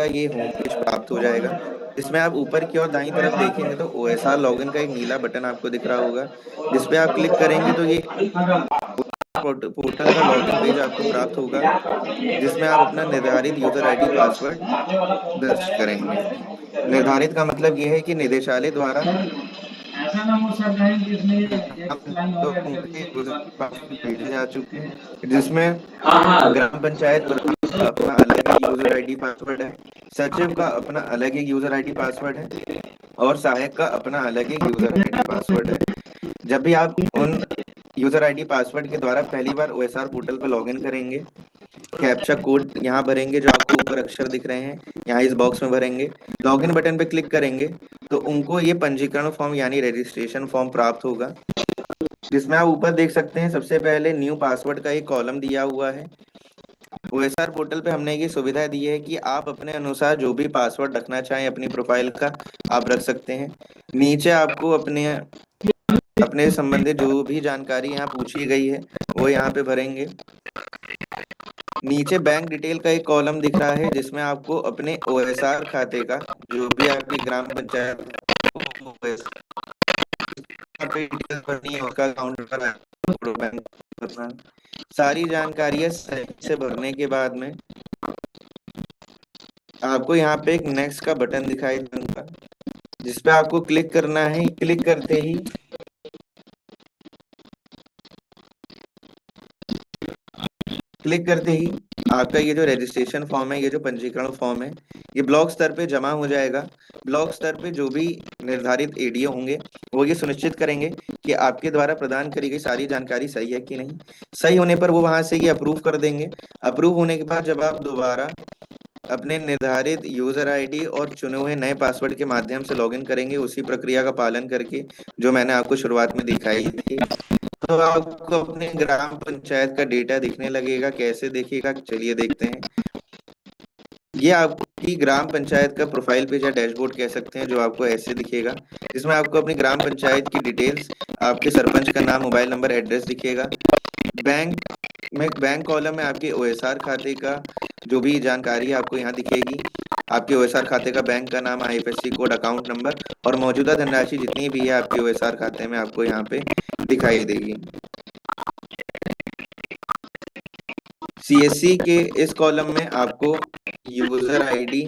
का ये home page प्राप्त हो जाएगा। इसमें आप ऊपर की ओर दाईं तरफ देखेंगे तो OSR लॉगिन का एक नीला बटन आपको दिख रहा होगा, जिस पे आप क्लिक करेंगे तो ये पोर्टल का लॉगिन पेज आपको प्राप्त होगा, जिसमें आप अपना निर्धारित यूजर आईडी पासवर्ड दर्ज करेंगे। निर्धारित का मतलब ये है कि निदेशालय द्वारा ऐसा ना हो सर कहीं जिसमें एक ग्राम लाइन और ऐड लोगों कर के दीजिए यूजर बाकी पासवर्ड भेजे जा चुके हैं, जिसमें हाँ हाँ ग्राम पंचायत प्रधान का अपना अलग ही यूजर आईडी पासवर्ड है, सचिव का अपना अलग ही यूजर आईडी पासवर्ड है, और सहायक का अपना अलग ही यूजर आईडी पासवर्ड है। जब भी आप उन यूजर आईडी पासवर्ड के द्वारा पहली बार OSR पोर्टल पर लॉगिन करेंगे, कैप्चा कोड यहाँ भरेंगे जो आपको ऊपर अक्षर दिख रहे हैं, यहाँ इस बॉक्स में भरेंगे, लॉगिन बटन पे क्लिक करेंगे तो उनको ये पंजीकरण फॉर्म यानी रजिस्ट्रेशन फॉर्म प्राप्त होगा, जिसमें आप ऊपर देख सकते हैं सबसे पहले न्यू पासवर्ड का एक कॉलम दिया हुआ है। OSR पोर्टल पे हमने ये सुविधा दी है कि आप अपने अनुसार जो भी पासवर्ड रखना चाहें अपनी प्रोफाइल का आप रख सकते हैं। नीचे आपको अपने अपने संबंधित जो भी जानकारी यहाँ पूछी गई है वो यहाँ पे भरेंगे। नीचे बैंक डिटेल का एक कॉलम दिख रहा है, जिसमें आपको अपने OSR खाते का जो भी आपकी ग्राम पंचायत पे डिटेल भरनी है, उसका अकाउंट नंबर, बैंक भरना, सारी जानकारी सही से भरने के बाद में आपको यहाँ पे एक नेक्स्ट का बटन दिखाई देगा, जिस पे आपको क्लिक करना है। क्लिक करते ही आपका ये जो रजिस्ट्रेशन फॉर्म है, ये जो पंजीकरण फॉर्म है, ये ब्लॉक स्तर पे जमा हो जाएगा। ब्लॉक स्तर पे जो भी निर्धारित एडीओ होंगे वो ये सुनिश्चित करेंगे कि आपके द्वारा प्रदान करी गई सारी जानकारी सही है कि नहीं। सही होने पर वो वहां से ये अप्रूव कर देंगे। अप्रूव होने के बाद जब आप दोबारा अपने निर्धारित यूजर आईडी और चुने हुए नए पासवर्ड के माध्यम से लॉगिन करेंगे, उसी प्रक्रिया का पालन करके जो मैंने आपको शुरुआत में दिखाई थी, तो आपको अपने ग्राम पंचायत का डेटा दिखने लगेगा। कैसे देखिएगा, चलिए देखते हैं। ये आपकी ग्राम पंचायत का प्रोफाइल पेज या डैशबोर्ड कह सकते हैं, जो आपको ऐसे दिखेगा, जिसमें आपको अपनी ग्राम पंचायत की डिटेल्स, आपके सरपंच का नाम, मोबाइल नंबर, एड्रेस दिखेगा। बैंक कॉलम में आपके OSR खाते का जो भी जानकारी है आपको यहाँ दिखेगी। आपके OSR खाते का बैंक का नाम, IFSC कोड, अकाउंट नंबर और मौजूदा धनराशि जितनी भी है आपके OSR खाते में आपको यहाँ पे दिखाई देगी। CSC के इस कॉलम में आपको यूजर आईडी,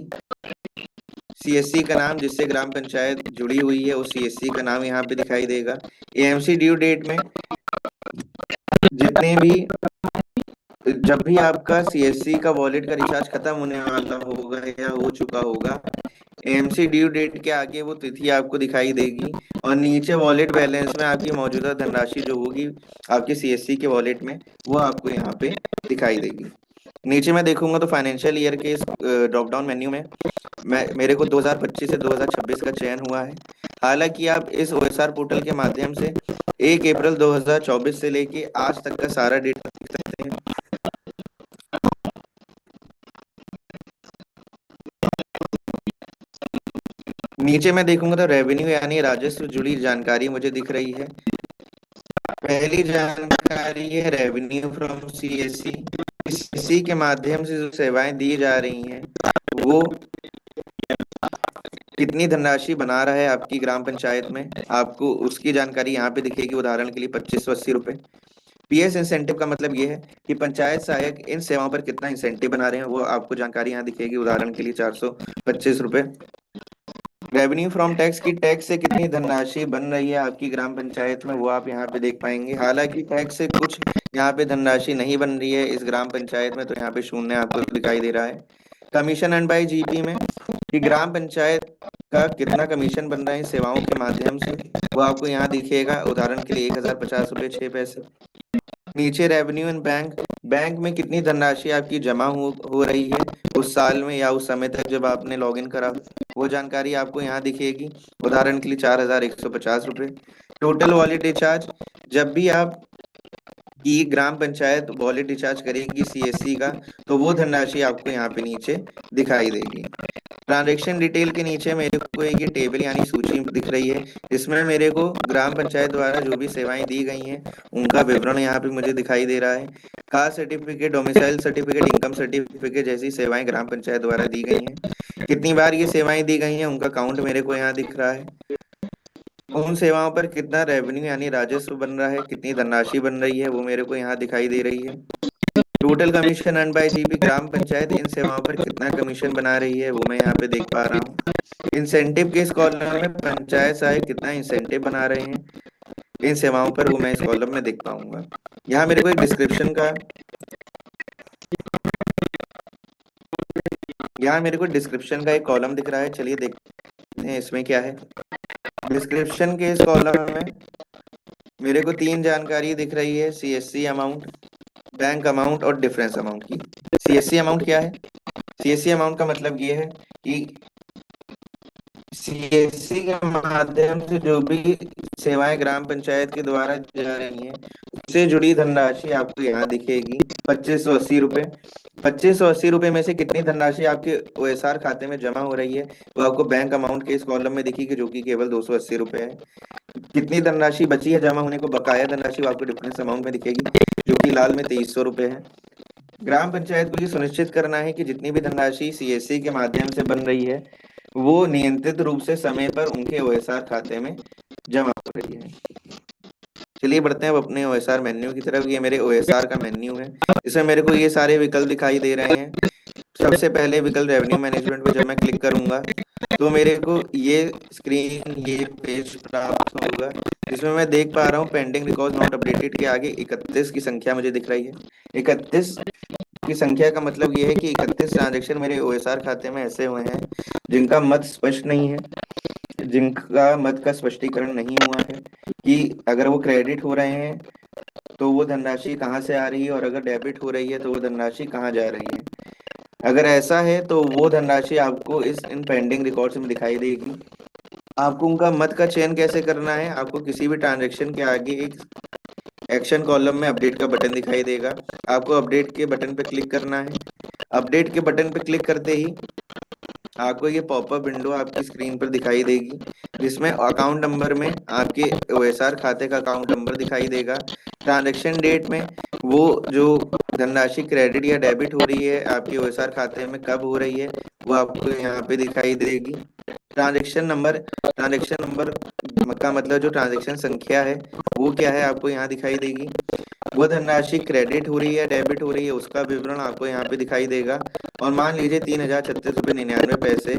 CSC का नाम जिससे ग्राम पंचायत जुड़ी हुई है उस CSC का नाम यहाँ पे दिखाई देगा। AMC ड्यू डेट में जितने भी जब भी आपका CSC का वॉलेट का रिचार्ज खत्म होने वाला होगा या हो चुका होगा, AMC ड्यू डेट के आगे वो तिथि आपको दिखाई देगी, और नीचे वॉलेट बैलेंस में आपकी मौजूदा धनराशि जो होगी आपके CSC के वॉलेट में वो आपको यहाँ पे दिखाई देगी। नीचे मैं देखूंगा तो फाइनेंशियल ईयर के इस ड्रॉप डाउन मेन्यू में मेरे को 2025 से 2026 का चयन हुआ है। हालांकि आप इस OSR पोर्टल के माध्यम से 1 अप्रैल 2024 से लेके आज तक का सारा डेटा देख सकते हैं। नीचे मैं देखूंगा तो रेवेन्यू यानी राजस्व जुड़ी जानकारी मुझे दिख रही है। पहली जानकारी है रेवेन्यू फ्रॉम CSC। CSC के माध्यम से जो सेवाएं दी जा रही हैं वो कितनी धनराशि बना रहा है आपकी ग्राम पंचायत में, आपको उसकी जानकारी यहाँ पे दिखेगी। उदाहरण के लिए 2580 रुपए। PS इंसेंटिव का मतलब ये है कि पंचायत सहायक इन सेवाओं पर कितना इंसेंटिव बना रहे हैं, वो आपको जानकारी यहाँ दिखेगी। उदाहरण के लिए 425 रुपए। रेवेन्यू फ्रॉम टैक्स की टैक्स से कितनी धनराशि बन रही है आपकी ग्राम पंचायत में, वो आप यहाँ पे देख पाएंगे। हालांकि टैक्स से कुछ यहाँ पे धनराशि नहीं बन रही है इस ग्राम पंचायत में, तो यहाँ पे शून्य आपको दिखाई दे रहा है। कमीशन एंड बाय GP में कि ग्राम पंचायत का कितना कमीशन बन रहा है सेवाओं के माध्यम से, वो आपको यहाँ दिखेगा। उदाहरण के लिए 1050 रुपये 6 पैसे। नीचे रेवेन्यू इन बैंक में कितनी धनराशि आपकी जमा हो रही है उस साल में या उस समय तक जब आपने लॉगिन करा, वो जानकारी आपको यहाँ दिखेगी। उदाहरण के लिए 4150 रुपये। टोटल वॉलेट रिचार्ज, जब भी आप की ग्राम पंचायत वॉलेट रिचार्ज करेगी CSC का, तो वो धनराशि आपको यहाँ पे नीचे दिखाई देगी। ट्रांजैक्शन डिटेल के नीचे मेरे को एक ये टेबल यानी सूची दिख रही है। इसमें मेरे को ग्राम पंचायत द्वारा जो भी सेवाएं दी गई हैं उनका विवरण यहाँ पे मुझे दिखाई दे रहा है। Caste certificate, domicile certificate, income certificate जैसी सेवाएं ग्राम पंचायत द्वारा दी गई हैं। कितनी बार ये सेवाएं दी गई हैं उनका काउंट मेरे को यहाँ दिख रहा है। उन सेवाओं पर कितना रेवेन्यू यानी राजस्व बन रहा है, कितनी धनराशि बन रही है वो मेरे को यहाँ दिखाई दे रही है। Total commission earn by GP, gram panchayat इन सेवाओं पर कितना कमीशन बना रही है वो मैं यहाँ पे देख पा रहा हूँ। इंसेंटिव के इस कॉलम में पंचायत सहायक कितना इंसेंटिव बना रहे हैं इन सेवाओं पर वो मैं इस कॉलम में देख पाऊंगा। यहाँ मेरे को एक डिस्क्रिप्शन का यहाँ मेरे को डिस्क्रिप्शन का एक कॉलम दिख रहा है। चलिए देखते हैं इसमें क्या है। डिस्क्रिप्शन के इस कॉलम में मेरे को 3 जानकारी दिख रही है, सीएससी अमाउंट, बैंक अमाउंट और डिफरेंस अमाउंट की। सीएससी अमाउंट क्या है? सीएससी अमाउंट का मतलब ये है कि सीएससी के माध्यम से जो भी सेवाएं ग्राम पंचायत के द्वारा जा रही हैं उससे जुड़ी धनराशि आपको यहाँ दिखेगी 2580 रुपये। 2580 रुपये में से कितनी धनराशि आपके ओएसआर खाते में जमा हो रही है वो आपको बैंक अमाउंट के इस कॉलम में दिखेगी, जो कि केवल 280 रुपये है। कितनी धनराशि बची है जमा होने को, बकाया धनराशि वो आपको डिफरेंस अमाउंट में दिखेगी, जो कि लाल में 2300 रुपये है। ग्राम पंचायत को ये सुनिश्चित करना है कि जितनी भी धनराशि सीएससी के माध्यम से बन रही है वो नियंत्रित रूप से समय पर उनके ओएसआर खाते में जमा हो रही है। चलिए बढ़ते हैं अब अपने ओएसआर मेन्यू की तरफ। ये मेरे ओएसआर का मेन्यू है। इसमें मेरे को ये सारे विकल्प दिखाई दे रहे हैं। सबसे पहले विकल्प रेवेन्यू मैनेजमेंट पे जब मैं क्लिक करूंगा तो मेरे को ये स्क्रीन, ये पेज प्राप्त होगा जिसमें मैं देख पा रहा हूँ पेंडिंग रिकॉर्ड नॉट अपडेटेड के आगे 31 की संख्या मुझे दिख रही है। 31 की संख्या का मतलब ये है कि 31 ट्रांजेक्शन मेरे ओएसआर खाते में ऐसे हुए हैं जिनका मत स्पष्ट नहीं है, जिनका मत का स्पष्टीकरण नहीं हुआ है कि अगर वो क्रेडिट हो रहे हैं तो वो धनराशि कहाँ से आ रही है और अगर डेबिट हो रही है तो वो धनराशि कहाँ जा रही है। अगर ऐसा है तो वो धनराशि आपको इन पेंडिंग रिकॉर्ड्स में दिखाई देगी। आपको उनका मत का चयन कैसे करना है, आपको किसी भी ट्रांजेक्शन के आगे एक एक्शन कॉलम में अपडेट का बटन दिखाई देगा। आपको अपडेट के बटन पे क्लिक करना है। अपडेट के बटन पे क्लिक करते ही आपको ये पॉपअप विंडो आपकी स्क्रीन पर दिखाई देगी जिसमें अकाउंट नंबर में आपके ओएसआर खाते का अकाउंट नंबर दिखाई देगा। ट्रांजैक्शन डेट में वो जो धनराशि क्रेडिट या डेबिट हो रही है आपके ओएसआर खाते में कब हो रही है वो आपको यहाँ पे दिखाई देगी। ट्रांजैक्शन नंबर का मतलब जो ट्रांजैक्शन संख्या है वो क्या है आपको यहाँ दिखाई देगी। वो धनराशि क्रेडिट हो रही है डेबिट हो रही है उसका विवरण आपको यहाँ पे दिखाई देगा। और मान लीजिए 3036 रुपये 99 पैसे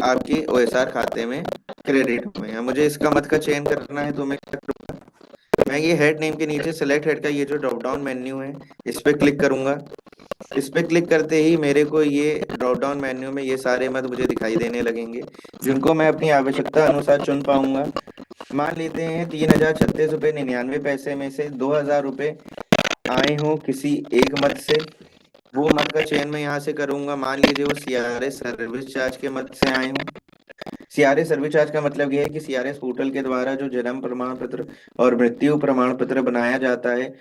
आपके ओएसआर खाते में क्रेडिट हुए हैं। मुझे इसका मत का चयन करना है तो मैं क्या करूँगा, मैं ये हेड नेम के नीचे सेलेक्ट हेड का ये जो ड्रॉप डाउन मेन्यू है इस पे क्लिक करूंगा। इस पे क्लिक करते ही मेरे को ये ड्रॉप डाउन मेन्यू में ये सारे मत मुझे दिखाई देने लगेंगे जिनको मैं अपनी आवश्यकता अनुसार चुन पाऊंगा। मान लेते हैं 3036 रुपये 99 पैसे में से 2000 रुपये आए हों किसी एक मत से, वो मत का चयन मैं यहाँ से करूंगा। मान लीजिए वो सीआरएस सर्विस चार्ज के मत से आए हों। सीआरएस सर्विस चार्ज का मतलब यह है कि सीआरएस पोर्टल के द्वारा जो जन्म प्रमाण पत्र और मृत्यु प्रमाण पत्र बनाया जाता है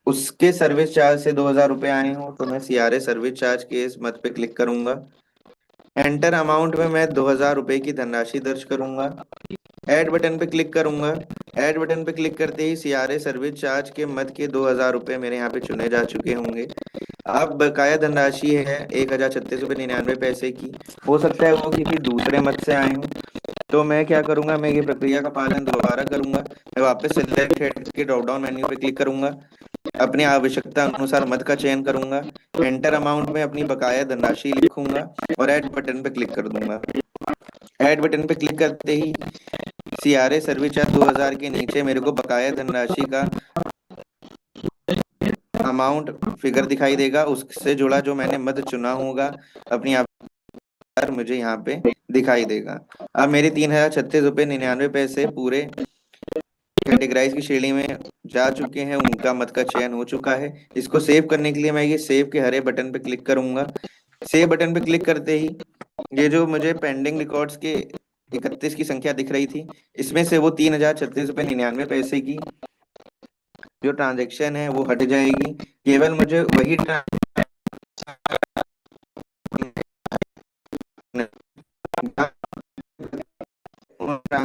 उसके सर्विस चार्ज से 2000 रुपये आए हों तो मैं सीआरएस सर्विस चार्ज के इस मत पे क्लिक करूंगा। एंटर अमाउंट में मैं 2000 रुपये की धनराशि दर्ज करूंगा। ऐड बटन पे क्लिक करूंगा। ऐड बटन पे क्लिक करते ही सीआरएस सर्विस चार्ज के मद के 2000 रुपये मेरे यहाँ पे चुने जा चुके होंगे। अब बकाया धनराशि है 1036 रुपये 99 पैसे की। हो सकता है वो किसी दूसरे मद से आए हों तो मैं क्या करूंगा, मैं ये प्रक्रिया का पालन दोबारा करूंगा। मैं वापस सिलेक्ट हेड के ड्रॉप डाउन मेन्यू पे क्लिक करूंगा, अपनी आवश्यकता अनुसार मद का चयन करूंगा, एंटर अमाउंट में अपनी बकाया धनराशि लिखूंगा और ऐड बटन पे क्लिक कर दूंगा। ऐड बटन पे क्लिक करते ही सीआरएस सर्विस चार्ज 2000 के नीचे मेरे को बकाया धनराशि का अमाउंट फिगर दिखाई देगा, उससे जुड़ा जो मैंने मद चुना होगा अपनी मुझे यहाँ पे दिखाई देगा। अब मेरे 3036 रुपये 99 पैसे पूरे कैटेगराइज की श्रेणी में जा चुके हैं, उनका मत का चयन हो चुका है। इसको सेव करने के लिए मैं ये सेव के हरे बटन पे क्लिक करूंगा। सेव बटन पे क्लिक करते ही ये जो मुझे पेंडिंग रिकॉर्ड्स के 31 की संख्या दिख रही थी इसमें से वो 3036 रुपये 99 पैसे की जो ट्रांजेक्शन है वो हट जाएगी। केवल मुझे वही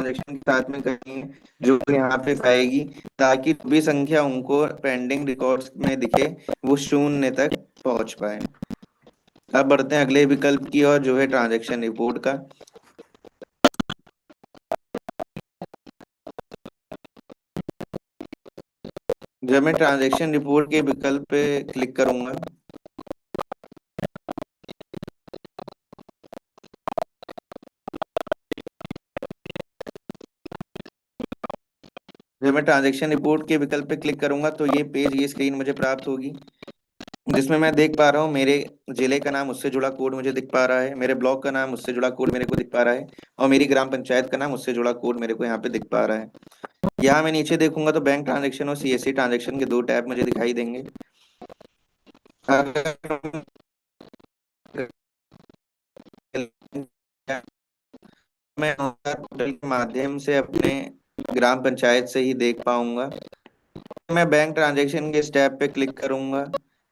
ट्रांजेक्शन के साथ में करनी है जो यहाँ पे आएगी, ताकि जो भी संख्या उनको पेंडिंग रिकॉर्ड्स में दिखे वो शून्य तक पहुंच पाए। अब बढ़ते हैं अगले विकल्प की ओर, जो है ट्रांजेक्शन रिपोर्ट का। जब मैं ट्रांजेक्शन रिपोर्ट के विकल्प पे क्लिक करूंगा, जब मैं ट्रांजेक्शन रिपोर्ट के विकल्प पे क्लिक करूंगा तो ये स्क्रीन मुझे प्राप्त होगी, जिसमें मैं देख पा रहा हूँ मेरे जिले का नाम, उससे जुड़ा कोड मुझे दिख पा रहा है, मेरे ब्लॉक का नाम, उससे जुड़ा कोड मेरे को दिख पा रहा है, और मेरी ग्राम पंचायत का नाम, उससे जुड़ा कोड मेरे को यहाँ पे दिख पा रहा है। यहाँ मैं नीचे देखूंगा तो बैंक ट्रांजेक्शन और सीएससी ट्रांजेक्शन के दो टैब मुझे दिखाई देंगे। अगर मैं पोर्टल के माध्यम से अपने ग्राम पंचायत से ही देख पाऊंगा, मैं बैंक ट्रांजैक्शन के इस टैब पे क्लिक करूंगा,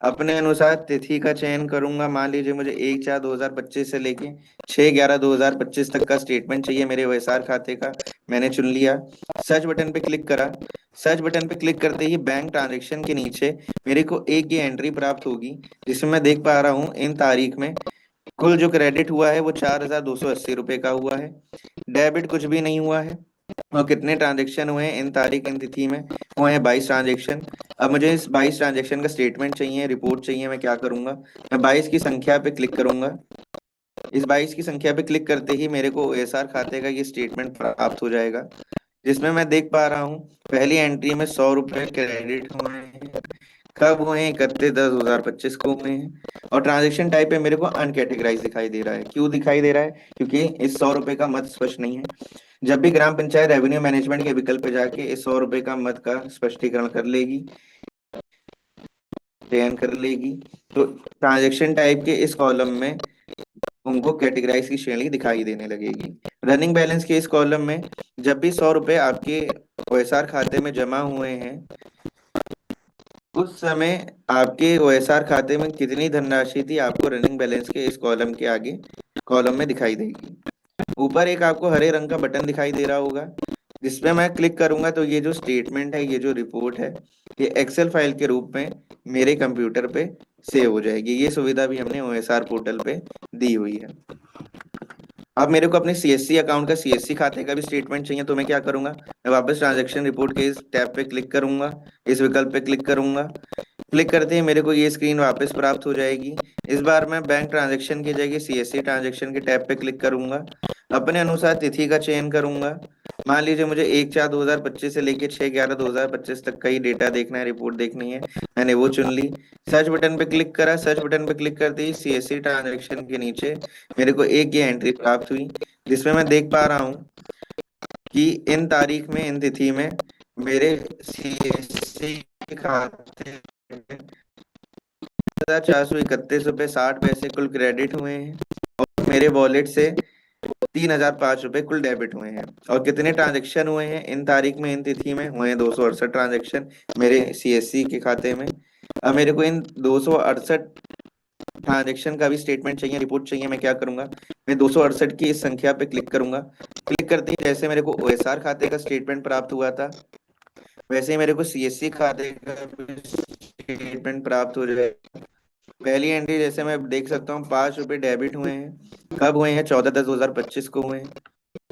अपने अनुसार तिथि का चयन करूंगा। मान लीजिए मुझे 1/4/2025 से लेके 6/11/2025 तक का स्टेटमेंट चाहिए मेरे वैसार खाते का। मैंने चुन लिया, सर्च बटन पे क्लिक करा। सर्च बटन पे क्लिक करते ही बैंक ट्रांजैक्शन के नीचे मेरे को एक ये एंट्री प्राप्त होगी, जिसमें मैं देख पा रहा हूँ इन तारीख में कुल जो क्रेडिट हुआ है वो 4,280 रुपये का हुआ है। डेबिट कुछ भी नहीं हुआ है। और कितने ट्रांजेक्शन हुए हैं इन तारीख इन तिथि में, वो है 22 ट्रांजेक्शन। अब मुझे इस 22 ट्रांजेक्शन का स्टेटमेंट चाहिए, रिपोर्ट चाहिए। मैं क्या करूंगा, मैं 22 की संख्या पे क्लिक करूंगा। इस 22 की संख्या पे क्लिक करते ही मेरे को ओएसआर खाते का ये स्टेटमेंट प्राप्त हो जाएगा, जिसमें मैं देख पा रहा हूँ पहली एंट्री में 100 रुपये क्रेडिट हुए हैं। कब हुए हैं, 31/10/2025 को हुए हैं। और ट्रांजेक्शन टाइप पे मेरे को अनकैटेगराइज दिखाई दे रहा है। क्यों दिखाई दे रहा है, क्योंकि इस 100 रुपये का मत स्पष्ट नहीं है। जब भी ग्राम पंचायत रेवेन्यू मैनेजमेंट के विकल्प पे जाके इस 100 रुपये का मत का स्पष्टीकरण कर लेगी, चयन कर लेगी, तो ट्रांजेक्शन टाइप के इस कॉलम में उनको कैटेगराइज की श्रेणी दिखाई देने लगेगी। रनिंग बैलेंस के इस कॉलम में जब भी 100 रुपये आपके ओएसआर खाते में जमा हुए हैं, उस समय आपके ओएसआर खाते में कितनी धनराशि थी आपको रनिंग बैलेंस के इस कॉलम के आगे कॉलम में दिखाई देगी। ऊपर एक आपको हरे रंग का बटन दिखाई दे रहा होगा, जिसपे मैं क्लिक करूंगा तो ये जो स्टेटमेंट है, ये जो रिपोर्ट है, ये एक्सेल फाइल के रूप में मेरे कंप्यूटर पे सेव हो जाएगी। ये सुविधा भी हमने ओएसआर पोर्टल पे दी हुई है। अब मेरे को अपने सीएससी अकाउंट का, सीएससी खाते का भी स्टेटमेंट चाहिए, तो मैं क्या करूंगा, मैं वापस ट्रांजैक्शन रिपोर्ट के इस टैब पे क्लिक करूंगा, इस विकल्प पे क्लिक करूंगा। क्लिक करते ही मेरे को ये स्क्रीन वापस प्राप्त हो जाएगी। इस बार मैं बैंक ट्रांजैक्शन की जगह सीएससी ट्रांजैक्शन के टैब पे क्लिक करूंगा, अपने अनुसार तिथि का चयन करूंगा। मान लीजिए मुझे 1/4/2025 से लेके 6/11/2025 तक का ही डेटा देखना है, रिपोर्ट देखनी है। मैंने वो चुन ली, सर्च बटन पे क्लिक करा। सर्च बटन पे क्लिक करते ही सीएससी ट्रांजैक्शन के नीचे मेरे को एक ये एंट्री प्राप्त हुई, जिसमें मैं देख पा रहा हूँ कि इन तारीख में, इन तिथि में मेरे सीएससी खाते में 4,431.60 रुपये कुल क्रेडिट हुए हैं, और मेरे वॉलेट से 3,005 रुपये कुल डेबिट हुए हैं। और कितने ट्रांजेक्शन हुए हैं इन तारीख में, इन तिथि में हुए हैं 268 ट्रांजेक्शन मेरे सीएससी के खाते में। अब मेरे को इन 268 ट्रांजेक्शन का भी स्टेटमेंट चाहिए, रिपोर्ट चाहिए। मैं क्या करूंगा, मैं 268 की इस संख्या पे क्लिक करूंगा। क्लिक करते ही जैसे मेरे को ओएसआर खाते का स्टेटमेंट प्राप्त हुआ था, वैसे ही मेरे को सीएससी खाते का स्टेटमेंट प्राप्त हो जाएगा। पहली एंट्री जैसे मैं देख सकता हूँ 5 रुपये डेबिट हुए हैं। कब हुए हैं, 14/10/2025 को हुए हैं।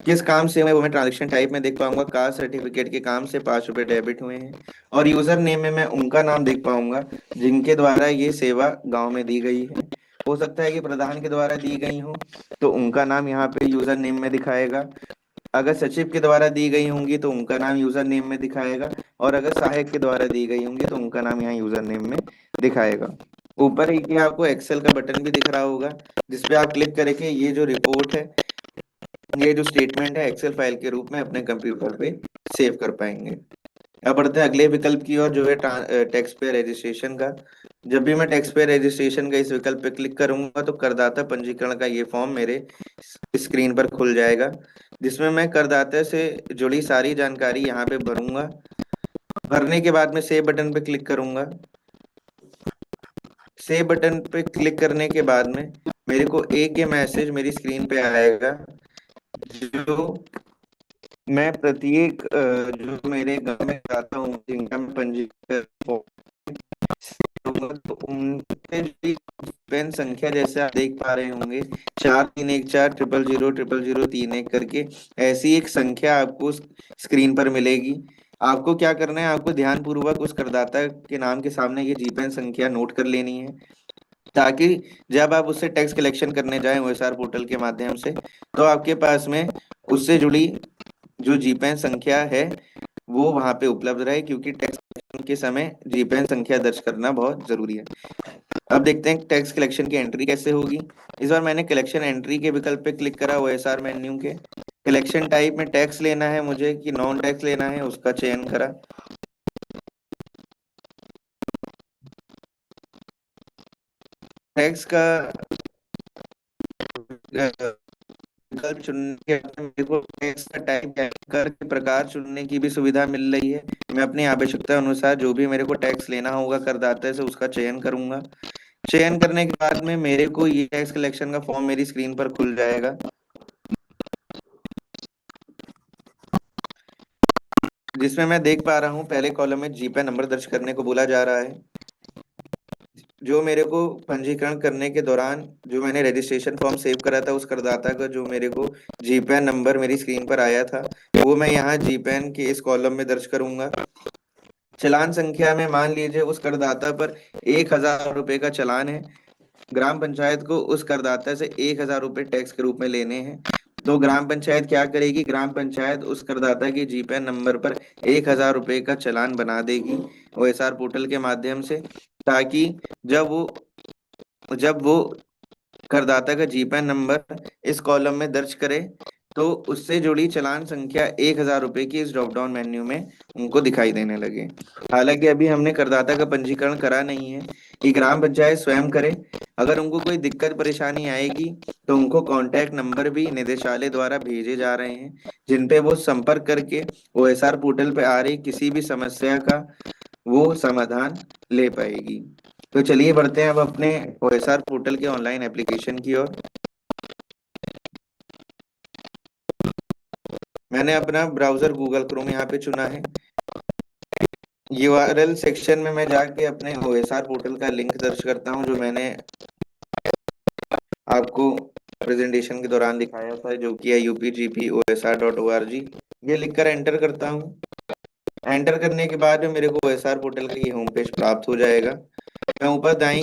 किस काम से हुए वो मैं ट्रांजेक्शन टाइप में देख पाऊंगा, कास्ट सर्टिफिकेट के काम से 5 रुपये डेबिट हुए हैं। और यूजर नेम में मैं उनका नाम देख पाऊंगा जिनके द्वारा ये सेवा गांव में दी गई है। हो सकता है कि प्रधान के द्वारा दी गई हो, तो उनका नाम यहाँ पे यूजर नेम में दिखाएगा। अगर सचिव के द्वारा दी गई होंगी तो उनका नाम यूजर नेम में दिखाएगा, और अगर सहायक के द्वारा दी गई होंगी तो उनका नाम यहाँ यूजर नेम में दिखाएगा। ऊपर ही आपको एक्सेल का बटन भी दिख रहा होगा, जिसपे आप क्लिक करके ये जो रिपोर्ट है, ये जो स्टेटमेंट है, एक्सेल फाइल के रूप में अपने कंप्यूटर पे सेव कर पाएंगे। अब बढ़ते हैं अगले विकल्प की ओर, जो है टैक्स पेयर रजिस्ट्रेशन का। जब भी मैं टैक्स पेयर रजिस्ट्रेशन का इस विकल्प पे क्लिक करूंगा तो करदाता पंजीकरण का ये फॉर्म मेरे स्क्रीन पर खुल जाएगा, जिसमें मैं करदाता से जुड़ी सारी जानकारी यहाँ पे भरूंगा। भरने के बाद में सेव बटन पे क्लिक करूंगा। सेव बटन पे क्लिक करने के बाद में मेरे को एक ये मैसेज मेरी स्क्रीन पे आएगा, जो मैं प्रत्येक जो मेरे गांव में जाता हूँ जिनका मैं पंजीकरण करूंगा, तो उनके जो पेन संख्या जैसे आप देख पा रहे होंगे, 4314000003 करके ऐसी एक संख्या आपको स्क्रीन पर मिलेगी। आपको क्या करना है, आपको ध्यान पूर्वक उस करदाता के नाम के सामने ये जीपेन संख्या नोट कर लेनी है, ताकि जब आप उससे टैक्स कलेक्शन करने जाएं ओएसआर पोर्टल के माध्यम से, तो आपके पास में उससे जुड़ी जो जीपेन संख्या है वो वहां पे उपलब्ध रहे, क्योंकि टैक्स कलेक्शन के समय जीपेन संख्या दर्ज करना बहुत जरूरी है। अब देखते हैं टैक्स कलेक्शन की एंट्री कैसे होगी। इस बार मैंने कलेक्शन एंट्री के विकल्प पे क्लिक करा ओएसआर मेन्यू के। कलेक्शन टाइप में टैक्स लेना है मुझे कि नॉन टैक्स लेना है, उसका चयन करा। टैक्स का विकल्प चुनने के बाद मेरे को टैक्स का टाइप कर के प्रकार चुनने की भी सुविधा मिल रही है। मैं अपनी आवश्यकता अनुसार जो भी मेरे को टैक्स लेना होगा करदाता से उसका चयन करूंगा। चयन करने के बाद में मेरे को ये टैक्स कलेक्शन का फॉर्म मेरी स्क्रीन पर खुल जाएगा, जिसमें मैं देख पा रहा हूँ पहले कॉलम में जीपे नंबर दर्ज करने को बोला जा रहा है। जो मेरे को पंजीकरण करने के दौरान जो मैंने रजिस्ट्रेशन फॉर्म सेव करा था, उस करदाता का जो मेरे को जीपैन नंबर मेरी स्क्रीन पर आया था, वो मैं यहाँ जीपैन के इस कॉलम में दर्ज करूंगा। चालान संख्या में मान लीजिए उस करदाता पर 1000 रुपये का चालान है। ग्राम पंचायत को उस करदाता से 1000 रुपये टैक्स के रूप में लेने हैं। तो ग्राम पंचायत क्या करेगी, ग्राम पंचायत उस करदाता के जीपैन नंबर पर 1000 रुपये का चालान बना देगी ओएसआर पोर्टल के माध्यम से, ताकि जब वो जब वो करदाता का जीपैन नंबर इस कॉलम में दर्ज करे, तो उससे जुड़ी चालान संख्या 1000 रुपये की इस ड्रॉप डाउन मेन्यू में उनको दिखाई देने लगे। हालांकि अभी हमने करदाता का पंजीकरण करा नहीं है, कि ग्राम पंचायत स्वयं करे। अगर उनको कोई दिक्कत परेशानी आएगी तो उनको कांटेक्ट नंबर भी निदेशालय द्वारा भेजे जा रहे हैं, जिन पे वो संपर्क करके ओएसआर पोर्टल पे आ रही किसी भी समस्या का वो समाधान ले पाएगी। तो चलिए बढ़ते हैं अब अपने ओएसआर पोर्टल के ऑनलाइन एप्लीकेशन की ओर। मैंने अपना ब्राउजर गूगल क्रोम यहाँ पे चुना है। यूआरएल सेक्शन में मैं जाके अपने ओएसआर पोर्टल का लिंक दर्ज करता हूँ, जो मैंने आपको प्रेजेंटेशन के दौरान दिखाया था, जो कि है upgpoesr.org। ये लिखकर एंटर करता हूँ। एंटर करने के बाद में मेरे को ओएसआर पोर्टल का ये होम पेज प्राप्त हो जाएगा। मैं ऊपर दाईं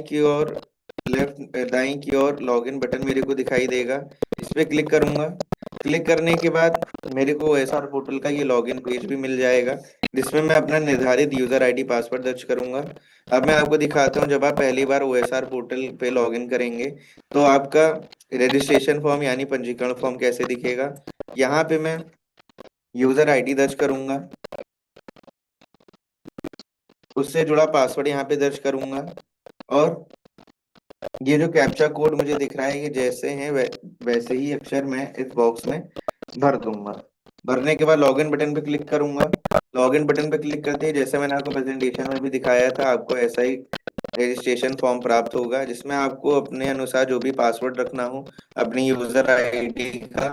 की ओर लॉगिन बटन मेरे को दिखाई देगा, इस पे क्लिक करूंगा। क्लिक करने के बाद मेरे को ओएसआर पोर्टल का ये लॉगिन पेज भी मिल जाएगा, जिसमें मैं अपना निर्धारित यूजर आईडी पासवर्ड दर्ज करूंगा। अब मैं आपको दिखाता हूँ, जब आप पहली बार ओएसआर पोर्टल पे लॉगिन करेंगे तो आपका रजिस्ट्रेशन फॉर्म यानी पंजीकरण फॉर्म कैसे दिखेगा। यहाँ पे मैं यूजर आईडी दर्ज करूंगा, उससे जुड़ा पासवर्ड यहाँ पे दर्ज करूंगा, और ये जो कैप्चा कोड मुझे दिख रहा है ये जैसे हैं वैसे ही अक्षर मैं इस बॉक्स में भर दूंगा। भरने के बाद लॉगिन बटन पे क्लिक करूंगा। लॉगिन बटन पे क्लिक करते ही जैसे मैंने आपको प्रेजेंटेशन में भी दिखाया था, आपको ऐसा ही रजिस्ट्रेशन फॉर्म प्राप्त होगा, जिसमें आपको अपने अनुसार जो भी पासवर्ड रखना हो, अपनी यूजर आईडी का,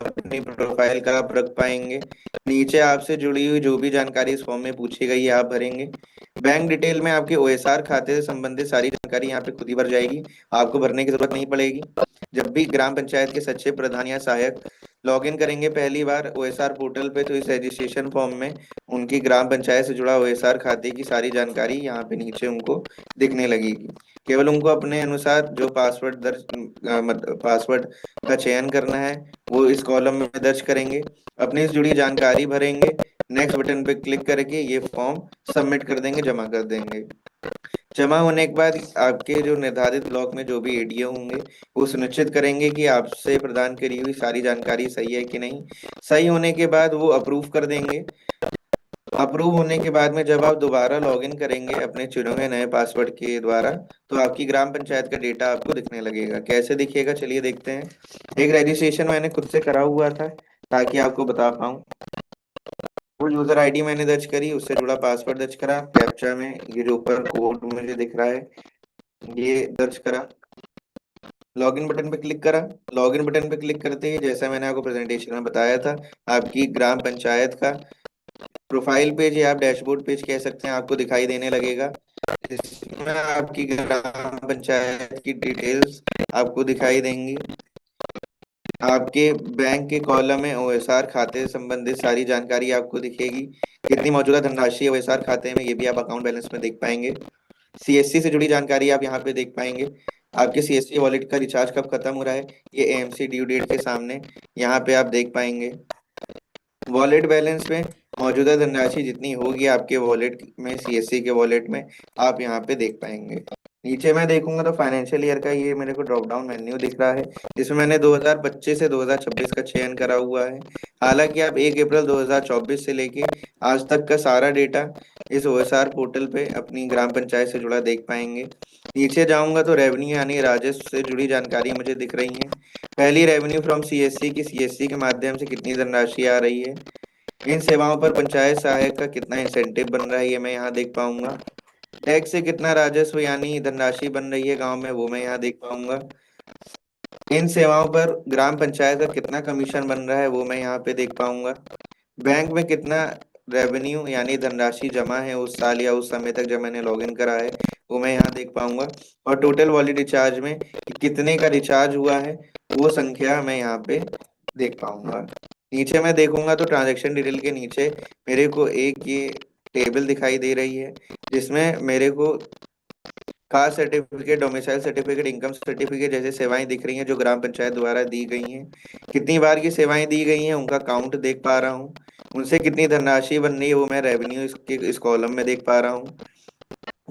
अपनी प्रोफाइल का आप रख पाएंगे। नीचे आपसे जुड़ी हुई जो भी जानकारी इस फॉर्म में पूछी गई है आप भरेंगे। बैंक डिटेल में आपके ओएसआर खाते से संबंधित सारी जानकारी यहाँ पे खुद ही भर जाएगी, आपको भरने की जरूरत नहीं पड़ेगी। जब भी ग्राम पंचायत के सचिव, प्रधान या सहायक लॉगिन करेंगे पहली बार ओएसआर पोर्टल पे, तो इस रजिस्ट्रेशन फॉर्म में उनकी ग्राम पंचायत से जुड़ा ओएसआर खाते की सारी जानकारी यहाँ पे नीचे उनको दिखने लगेगी। केवल उनको अपने अनुसार जो पासवर्ड का चयन करना है वो इस कॉलम में दर्ज करेंगे, अपनी से जुड़ी जानकारी भरेंगे, नेक्स्ट बटन पे क्लिक करके ये फॉर्म सबमिट कर देंगे, जमा कर देंगे। जमा होने के बाद आपके जो निर्धारित ब्लॉक में जो भी एडीओ होंगे वो सुनिश्चित करेंगे कि आपसे प्रदान करी हुई सारी जानकारी सही है कि नहीं। सही होने के बाद वो अप्रूव कर देंगे। अप्रूव होने के बाद में जब आप दोबारा लॉगिन करेंगे अपने चुने हुए नए पासवर्ड के द्वारा, तो आपकी ग्राम पंचायत का डेटा आपको दिखने लगेगा। कैसे दिखेगा चलिए देखते हैं। एक रजिस्ट्रेशन मैंने खुद से करा हुआ था ताकि आपको बता पाऊँ। वो यूजर आईडी मैंने दर्ज करी, उससे जुड़ा पासवर्ड दर्ज करा, कैप्चा में ये जो ऊपर कोड मुझे दिख रहा है ये दर्ज करा। लॉगिन बटन पे क्लिक करा। लॉगिन बटन पे क्लिक करते ही जैसा मैंने आपको प्रेजेंटेशन में बताया था, आपकी ग्राम पंचायत का प्रोफाइल पेज या आप डैशबोर्ड पेज कह सकते हैं, आपको दिखाई देने लगेगा। इसमें आपकी ग्राम पंचायत की डिटेल्स आपको दिखाई देंगी। आपके बैंक के कॉलम में ओएसआर खाते से संबंधित सारी जानकारी आपको दिखेगी। कितनी मौजूदा धनराशि है ओएसआर खाते में, ये भी आप अकाउंट बैलेंस में देख पाएंगे। सीएससी से जुड़ी जानकारी आप यहाँ पे देख पाएंगे। आपके सीएससी वॉलेट का रिचार्ज कब खत्म हो रहा है, ये एएमसी ड्यू डेट के सामने यहाँ पे आप देख पाएंगे। वॉलेट बैलेंस में मौजूदा धनराशि जितनी होगी आपके वॉलेट में, सीएससी के वॉलेट में, आप यहाँ पे देख पाएंगे। नीचे मैं देखूंगा तो फाइनेंशियल ईयर का ये मेरे को ड्रॉप डाउन मेन्यू दिख रहा है, जिसमें मैंने 2025 से 2026 का चयन करा हुआ है। हालांकि आप 1 अप्रैल 2024 से लेके आज तक का सारा डेटा इस ओएसआर पोर्टल पे अपनी ग्राम पंचायत से जुड़ा देख पाएंगे। नीचे जाऊंगा तो रेवेन्यू यानी राजस्व से जुड़ी जानकारी मुझे दिख रही है। पहली रेवेन्यू फ्रॉम सीएससी की सीएससी के माध्यम से कितनी धनराशि आ रही है। इन सेवाओं पर पंचायत सहायक का कितना इंसेंटिव बन रहा है, ये मैं यहाँ देख पाऊंगा। टैक्स से कितना राजस्व यानी धनराशि बन रही है गांव में, वो मैं यहाँ देख पाऊंगा। इन सेवाओं पर ग्राम पंचायत का कितना कमीशन बन रहा है, वो मैं यहाँ पे देख पाऊंगा। बैंक में कितना रेवेन्यू यानी धनराशि जमा है उस साल या उस समय तक जब मैंने लॉगिन करा है, वो मैं यहाँ देख पाऊंगा। और टोटल वॉलेट रिचार्ज में कितने का रिचार्ज हुआ है, वो संख्या मैं यहाँ पे देख पाऊंगा। नीचे मैं देखूंगा तो ट्रांजैक्शन डिटेल के नीचे मेरे को एक ये टेबल दिखाई दे रही है, जिसमें मेरे को caste certificate, domicile certificate, income certificate जैसे सेवाएं दिख रही हैं जो ग्राम पंचायत द्वारा दी गई हैं। कितनी बार की सेवाएं दी गई हैं उनका काउंट देख पा रहा हूँ। उनसे कितनी धनराशि बन रही है वो मैं रेवेन्यू इस कॉलम में देख पा रहा हूँ।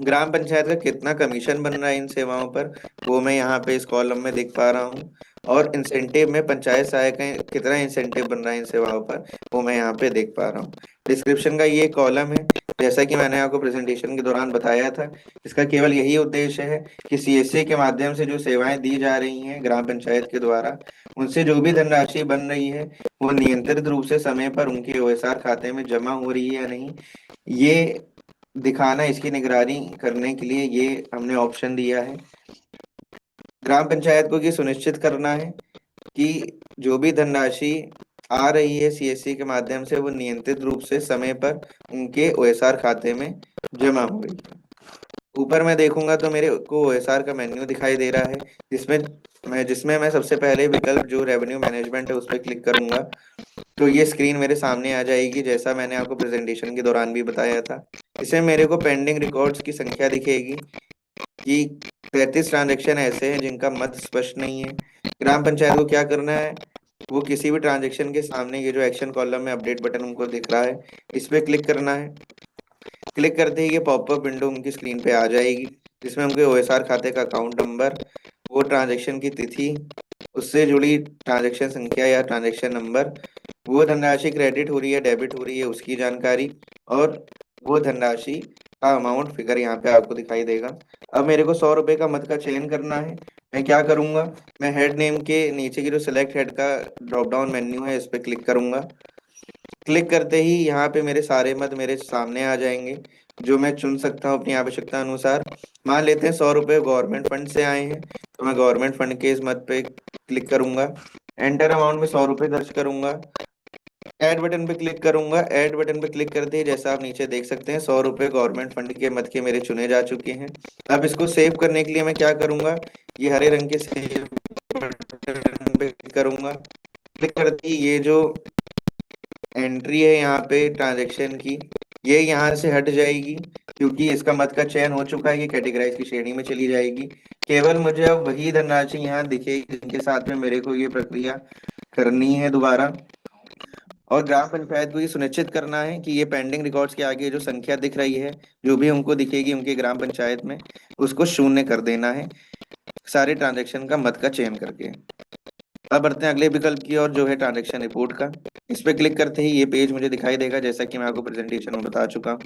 ग्राम पंचायत का कितना कमीशन बन रहा है इन सेवाओं पर, वो मैं यहाँ पे इस कॉलम में देख पा रहा हूँ। और इंसेंटिव में पंचायत सहायक का कितना इंसेंटिव बन रहा है इन सेवाओं पर, वो मैं यहाँ पे देख पा रहा हूँ। डिस्क्रिप्शन का ये कॉलम है, जैसा कि मैंने आपको प्रेजेंटेशन के दौरान बताया था, इसका केवल यही उद्देश्य है कि सीएससी के माध्यम से जो सेवाएं दी जा रही हैं ग्राम पंचायत के द्वारा, उनसे जो भी धनराशि बन रही है वो नियंत्रित रूप से समय पर उनके ओएसआर खाते में जमा हो रही है या नहीं, ये दिखाना, इसकी निगरानी करने के लिए ये हमने ऑप्शन दिया है। ग्राम पंचायत को ये सुनिश्चित करना है कि जो भी धनराशि आ रही है सीएससी के माध्यम से वो नियंत्रित रूप से समय पर उनके ओएसआर खाते में जमा हो रही है। ऊपर मैं देखूंगा तो मेरे को ओएसआर का मेन्यू दिखाई दे रहा है, जिसमें मैं सबसे पहले विकल्प जो रेवेन्यू मैनेजमेंट है उस पर क्लिक करूंगा तो ये स्क्रीन मेरे सामने आ जाएगी, जैसा मैंने आपको प्रेजेंटेशन के दौरान भी बताया था। इसमें मेरे को पेंडिंग रिकॉर्ड्स की संख्या दिखेगी कि 33 ट्रांजेक्शन ऐसे हैं जिनका मत स्पष्ट नहीं है। ग्राम पंचायत को क्या करना है, वो किसी भी ट्रांजेक्शन के सामने ये जो एक्शन कॉलम में अपडेट बटन उनको दिख रहा है, इस पे क्लिक करना है। क्लिक करते ही ये पॉपअप विंडो उनकी स्क्रीन पे आ जाएगी, जिसमें उनके ओएसआर खाते का अकाउंट नंबर, वो ट्रांजेक्शन की तिथि, उससे जुड़ी ट्रांजेक्शन संख्या या ट्रांजेक्शन नंबर, वो धनराशि क्रेडिट हो रही है डेबिट हो रही है उसकी जानकारी, और वो धनराशि का अमाउंट फिगर यहाँ पे आपको दिखाई देगा। अब मेरे को 100 रुपए का मत का चयन करना है। मैं क्या करूंगा, मैं हेड नेम के नीचे की जो सिलेक्ट हेड का ड्रॉप डाउन मेन्यू है इस पे क्लिक करूंगा। क्लिक करते ही यहाँ पे मेरे सारे मत मेरे सामने आ जाएंगे, जो मैं चुन सकता हूँ अपनी आवश्यकता अनुसार। मान लेते हैं 100 रुपए गवर्नमेंट फंड से आए हैं, तो मैं गवर्नमेंट फंड के इस मत पे क्लिक करूंगा। एंटर अमाउंट में 100 रुपए दर्ज करूंगा। ऐड बटन पे क्लिक करूंगा। ऐड बटन पे क्लिक करते ही जैसा आप नीचे देख सकते हैं 100 रुपए गवर्नमेंट फंड के मत के मेरे चुने जा चुके हैं। अब इसको सेव करने के लिए मैं क्या करूंगा, ये हरे रंग के सेव बटन पे क्लिक करूंगा। क्लिक करते ही ये जो एंट्री है यहाँ पे ट्रांजेक्शन की, ये यहाँ से हट जाएगी क्योंकि इसका मत का चयन हो चुका है, ये कैटेगराइज की श्रेणी में चली जाएगी। केवल मुझे अब वही धनराशि यहाँ दिखेगी जिनके साथ में मेरे को ये प्रक्रिया करनी है दोबारा। और ग्राम पंचायत को ये सुनिश्चित करना है कि ये पेंडिंग रिकॉर्ड्स के आगे जो संख्या दिख रही है, जो भी उनको दिखेगी उनके ग्राम पंचायत में, उसको शून्य कर देना है सारे ट्रांजेक्शन का मत का चयन करके। अब बढ़ते हैं अगले विकल्प की और, जो है ट्रांजेक्शन रिपोर्ट का। इस पे क्लिक करते ही ये पेज मुझे दिखाई देगा, जैसा कि मैं आपको प्रेजेंटेशन में बता चुका हूँ।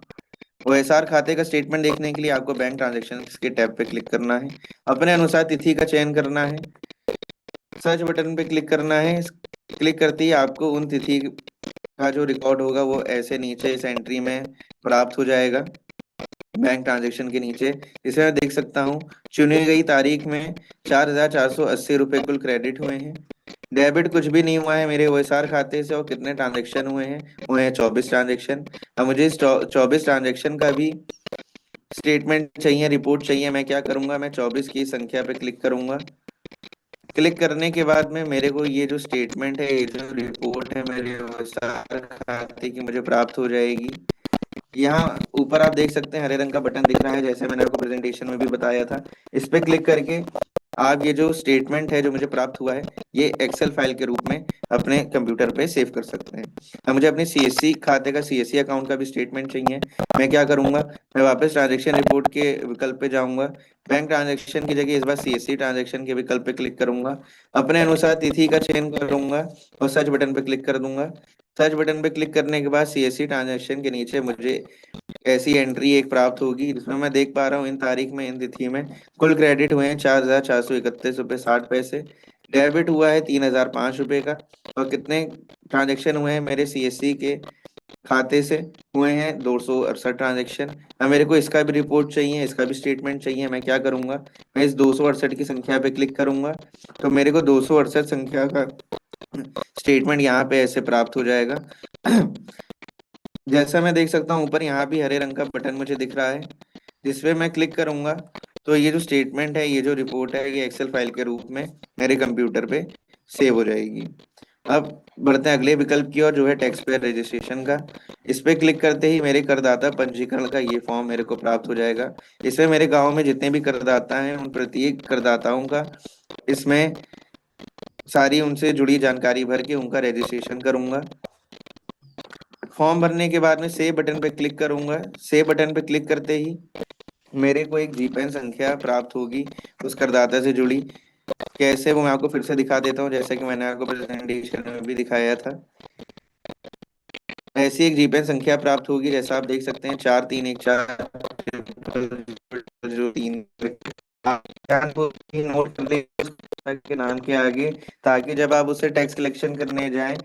ओएसआर खाते का स्टेटमेंट देखने के लिए आपको बैंक ट्रांजेक्शन के टैब पे क्लिक करना है। अपने अनुसार तिथि का चयन करना है। सर्च बटन पे क्लिक करना है। क्लिक करते ही आपको उन तिथि का जो रिकॉर्ड होगा वो ऐसे नीचे इस एंट्री में प्राप्त हो जाएगा। बैंक ट्रांजेक्शन के नीचे, इसे मैं देख सकता हूँ चुनी गई तारीख में 4,480 रुपये कुल क्रेडिट हुए हैं। डेबिट कुछ भी नहीं हुआ है मेरे ओएसआर खाते से। और कितने ट्रांजेक्शन हुए हैं? हुए हैं 24 ट्रांजेक्शन। अब मुझे इस 24 ट्रांजेक्शन का भी स्टेटमेंट चाहिए, रिपोर्ट चाहिए। मैं क्या करूंगा, मैं 24 की संख्या पे क्लिक करूंगा। क्लिक करने के बाद में मेरे को ये जो स्टेटमेंट है, ये जो रिपोर्ट है मेरे ओएसआर खाते की, मुझे प्राप्त हो जाएगी। यहाँ ऊपर आप देख सकते हैं हरे रंग का बटन दिख रहा है, जैसे मैंने आपको प्रेजेंटेशन में भी बताया था। इस पे क्लिक करके आप ये जो स्टेटमेंट है जो मुझे प्राप्त हुआ है, ये एक्सेल फाइल के रूप में अपने कंप्यूटर पे सेव कर सकते हैं। अब मुझे अपने सीएससी खाते का, सीएससी अकाउंट का भी स्टेटमेंट चाहिए। मैं क्या करूंगा, मैं वापस ट्रांजेक्शन रिपोर्ट के विकल्प पे जाऊंगा। बैंक ट्रांजेक्शन की जगह इस बार सीएससी ट्रांजेक्शन के विकल्प पे क्लिक करूंगा। अपने अनुसार तिथि का चयन करूंगा और सर्च बटन पे क्लिक कर दूंगा। सर्च बटन पे क्लिक करने के बाद सीएससी ट्रांजैक्शन के नीचे मुझे ऐसी एंट्री एक प्राप्त होगी, जिसमें मैं देख पा रहा हूँ इन तारीख में, इन तिथि में कुल क्रेडिट हुए हैं 4,431 रुपये 60 पैसे। डेबिट हुआ है 3,005 रुपये का। और कितने ट्रांजेक्शन हुए हैं मेरे सीएससी के खाते से? हुए हैं 268 ट्रांजेक्शन। अब मेरे को इसका भी रिपोर्ट चाहिए, इसका भी स्टेटमेंट चाहिए। मैं क्या करूंगा, मैं इस 268 की संख्या पे क्लिक करूंगा, तो मेरे को 268 संख्या का स्टेटमेंट यहाँ पे ऐसे प्राप्त हो जाएगा। जैसा मैं देख सकता हूँ ऊपर यहाँ भी हरे रंग का बटन मुझे दिख रहा है, जिसपे मैं क्लिक करूंगा तो ये जो स्टेटमेंट है, ये जो रिपोर्ट है, ये एक्सेल फाइल के रूप में मेरे कंप्यूटर पे सेव हो जाएगी। अब बढ़ते हैं अगले विकल्प की ओर, जो है टैक्स पेयर रजिस्ट्रेशन का। इस पे क्लिक करते ही मेरे करदाता पंजीकरण का ये फॉर्म मेरे को प्राप्त हो जाएगा। इसमें मेरे गांव में जितने भी करदाता हैं, उन प्रत्येक करदाताओं का इसमें सारी उनसे जुड़ी जानकारी भर के उनका रजिस्ट्रेशन करूंगा। फॉर्म भरने के बाद में सेव बटन पे क्लिक करूंगा। सेव बटन पे क्लिक करते ही मेरे को एक जीपैन संख्या प्राप्त होगी उस करदाता से जुड़ी। कैसे, वो मैं आपको फिर से दिखा देता हूँ, जैसे कि मैंने आपको प्रेजेंटेशन में भी दिखाया था। ऐसी एक जीपैन संख्या प्राप्त होगी, जैसा आप देख सकते हैं 4314 नोट कर ले के नाम के आगे, ताकि जब आप उससे टैक्स कलेक्शन करने जाएं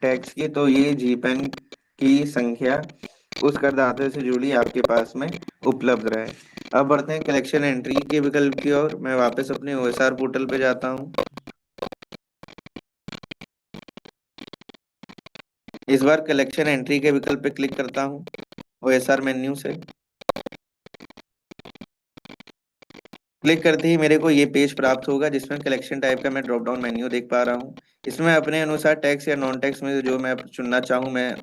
टैक्स की, तो ये जीपैन की संख्या उस करदाते से जुड़ी आपके पास में उपलब्ध रहे। अब बढ़ते हैं कलेक्शन एंट्री के विकल्प की ओर। मैं वापस अपने ओएसआर पोर्टल पे जाता हूँ। इस बार कलेक्शन एंट्री के विकल्प पे क्लिक करता हूँ ओएसआर मेन्यू से। क्लिक करते ही मेरे को ये पेज प्राप्त होगा, जिसमें कलेक्शन टाइप का मैं ड्रॉप डाउन मेन्यू देख पा रहा हूँ। इसमें अपने अनुसार टैक्स या नॉन टैक्स में जो मैं चुनना चाहूँ, मैं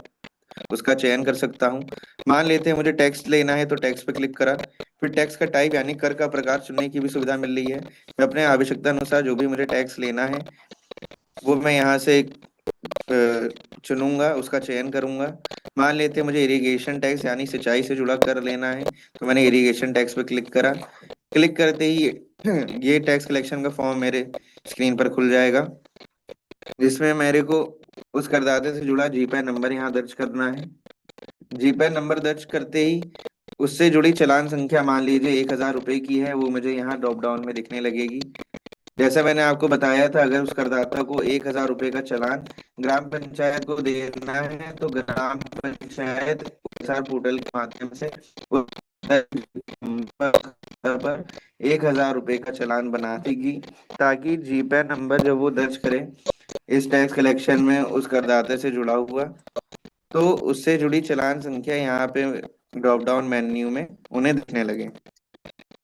उसका चयन कर सकता हूँ। मान लेते हैं मुझे टैक्स लेना है, तो टैक्स पे क्लिक करा। फिर टैक्स का टाइप यानी कर का प्रकार चुनने की भी सुविधा मिल रही है। मैं अपने आवश्यकता अनुसार जो भी मुझे टैक्स लेना है, वो मैं यहाँ से चुनूंगा, उसका चयन करूंगा। मान लेते हैं मुझे इरिगेशन टैक्स यानी सिंचाई से जुड़ा कर लेना है, तो मैंने इरिगेशन टैक्स पे क्लिक करा। क्लिक करते ही ये टैक्स कलेक्शन का फॉर्म मेरे स्क्रीन पर खुल जाएगा, जिसमें मेरे को उस करदाते से जुड़ा जीपैन नंबर यहाँ दर्ज करना है। जीपैन नंबर दर्ज करते ही उससे जुड़ी चालान संख्या, मान लीजिए 1,000 रुपए की है, वो मुझे यहाँ ड्रॉप डाउन में दिखने लगेगी। जैसा मैंने आपको बताया था, अगर उस करदाता को 1,000 रुपए का चालान ग्राम पंचायत को देना है, तो ग्राम पंचायत पोर्टल के माध्यम से पर 1,000 रुपए का चालान बना देगी, ताकि जीपैन नंबर जब वो दर्ज करे इस टैक्स कलेक्शन में उस करदाते से जुड़ा हुआ, तो उससे जुड़ी चालान संख्या यहाँ पे ड्रॉप डाउन मेन्यू में उन्हें दिखने लगे।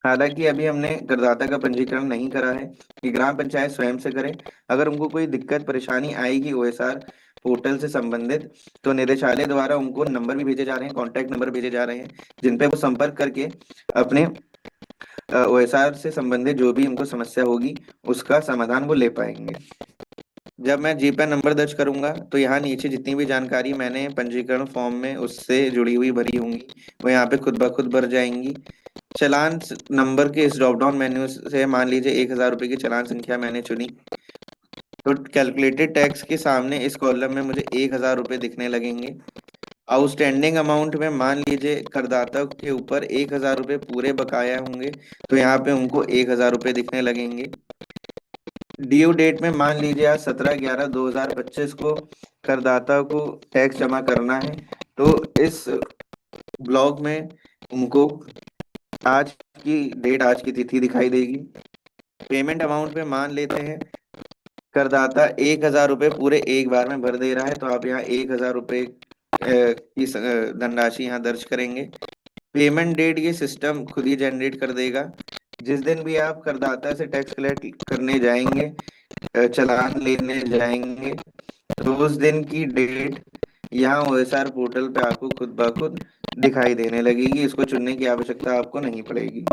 हालांकि अभी हमने करदाता का पंजीकरण नहीं करा है, कि ग्राम पंचायत स्वयं से करे। अगर उनको कोई दिक्कत परेशानी आएगी ओएसआर पोर्टल से संबंधित, तो निदेशालय द्वारा उनको नंबर भी भेजे जा रहे हैं, कॉन्टैक्ट नंबर भेजे जा रहे हैं, जिन पे वो संपर्क करके अपने ओएसआर से संबंधित जो भी उनको समस्या होगी, उसका समाधान वो ले पाएंगे। जब मैं जीपैन नंबर दर्ज करूंगा, तो यहाँ नीचे जितनी भी जानकारी मैंने पंजीकरण फॉर्म में उससे जुड़ी हुई भरी होंगी, वो यहाँ पे खुद ब खुद भर जाएंगी। चालान नंबर के इस ड्रॉप डाउन मेन्यू से मान लीजिए 1,000 रुपए की चालान संख्या मैंने चुनी, तो कैलकुलेटेड टैक्स के सामने इस कॉलम में मुझे 1,000 रुपए दिखने लगेंगे। आउटस्टैंडिंग अमाउंट में मान लीजिए करदाता के ऊपर 1,000 रुपए पूरे बकाया होंगे, तो यहाँ पे उनको 1,000 रुपए दिखने लगेंगे। ड्यू डेट में मान लीजिए आज 17/11/2025 को करदाता को टैक्स जमा करना है, तो इस ब्लॉक में उनको आज की डेट, आज की तिथि दिखाई देगी। पेमेंट अमाउंट में मान लेते हैं करदाता 1,000 रुपये पूरे एक बार में भर दे रहा है, तो आप यहाँ 1,000 रुपये की धनराशि यहाँ दर्ज करेंगे। पेमेंट डेट ये सिस्टम खुद ही जनरेट कर देगा। जिस दिन भी आप करदाता से टैक्स कलेक्ट करने जाएंगे, चालान लेने जाएंगे, तो उस दिन की डेट यहाँ ओएसआर पोर्टल पे आपको खुद ब खुद दिखाई देने लगेगी। इसको चुनने की आवश्यकता आपको नहीं पड़ेगी।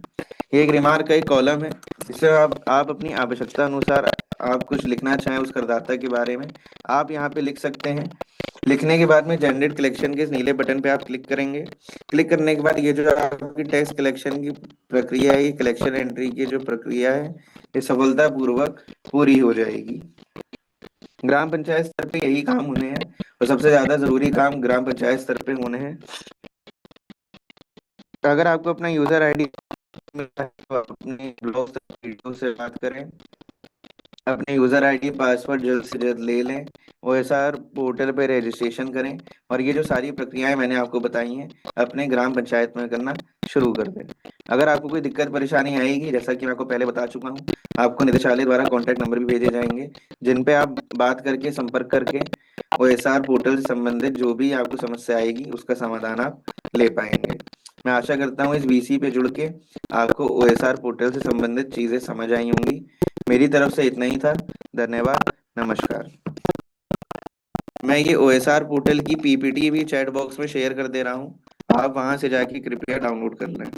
ये एक रिमार्क का एक कॉलम है, जिससे आप अपनी आवश्यकता अनुसार आप कुछ लिखना चाहें उस करदाता के बारे में, आप यहाँ पे लिख सकते हैं। लिखने के बाद में जनरेट कलेक्शन के इस नीले बटन पे आप क्लिक करेंगे। क्लिक करने के बाद ये जो आपकी टैक्स कलेक्शन की प्रक्रिया है, ये कलेक्शन एंट्री की जो प्रक्रिया है, ये सफलतापूर्वक पूरी हो जाएगी। ग्राम पंचायत स्तर पे यही काम होने हैं, और सबसे ज्यादा जरूरी काम ग्राम पंचायत स्तर पे होने हैं। अगर आपको अपना यूजर आईडी मिलता है तो अपने ब्लॉग से बात करें, अपने यूजर आईडी पासवर्ड जल्द से जल्द ले लें, ओएसआर पोर्टल पे रजिस्ट्रेशन करें, और ये जो सारी प्रक्रियाएं मैंने आपको बताई हैं अपने ग्राम पंचायत में करना शुरू कर दें। अगर आपको कोई दिक्कत परेशानी आएगी, जैसा कि मैं आपको पहले बता चुका हूँ, आपको निदेशालय द्वारा कॉन्टैक्ट नंबर भी भेजे जाएंगे, जिन पे आप बात करके संपर्क करके ओएसआर पोर्टल से संबंधित जो भी आपको समस्या आएगी उसका समाधान आप ले पाएंगे। मैं आशा करता हूँ इस वीसी पे जुड़ के आपको ओएसआर पोर्टल से संबंधित चीजें समझ आई होंगी। मेरी तरफ से इतना ही था। धन्यवाद। नमस्कार। मैं ये ओएसआर पोर्टल की पीपीटी भी चैट बॉक्स में शेयर कर दे रहा हूँ, आप वहां से जाके कृपया डाउनलोड कर लें।